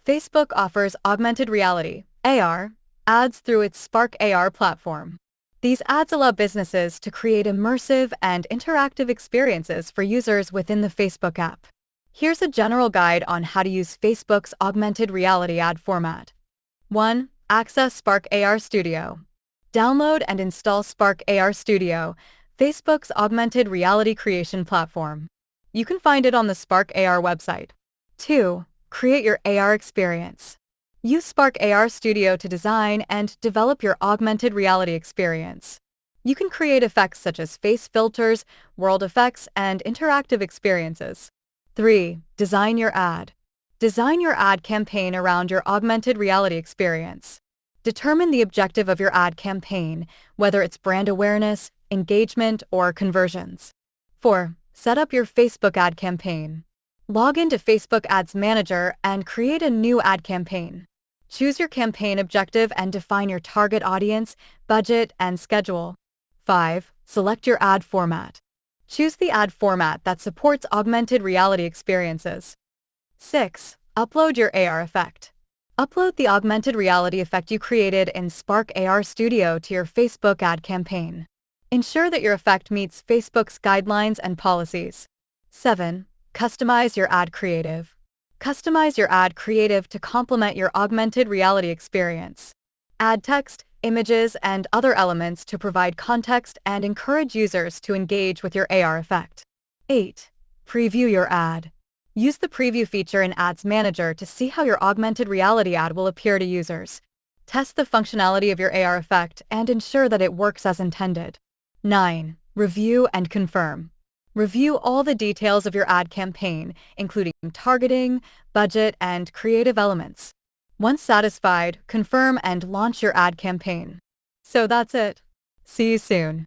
Facebook offers augmented reality, AR, ads through its Spark AR platform. These ads allow businesses to create immersive and interactive experiences for users within the Facebook app. Here's a general guide on how to use Facebook's augmented reality ad format. 1. Access Spark AR Studio. Download and install Spark AR Studio, Facebook's augmented reality creation platform. You can find it on the Spark AR website. 2. Create your AR experience. Use Spark AR Studio to design and develop your augmented reality experience. You can create effects such as face filters, world effects, and interactive experiences. 3. Design your ad. Design your ad campaign around your augmented reality experience. Determine the objective of your ad campaign, whether it's brand awareness, engagement, or conversions. 4. Set up your Facebook ad campaign. Log into Facebook Ads Manager and create a new ad campaign. Choose your campaign objective and define your target audience, budget, and schedule. 5. Select your ad format. Choose the ad format that supports augmented reality experiences. 6. Upload your AR effect. Upload the augmented reality effect you created in Spark AR Studio to your Facebook ad campaign. Ensure that your effect meets Facebook's guidelines and policies. 7. Customize your ad creative. Customize your ad creative to complement your augmented reality experience. Add text, images, and other elements to provide context and encourage users to engage with your AR effect. 8. Preview your ad. Use the preview feature in Ads Manager to see how your augmented reality ad will appear to users. Test the functionality of your AR effect and ensure that it works as intended. 9. Review and confirm. Review all the details of your ad campaign, including targeting, budget, and creative elements. Once satisfied, confirm and launch your ad campaign. So that's it. See you soon.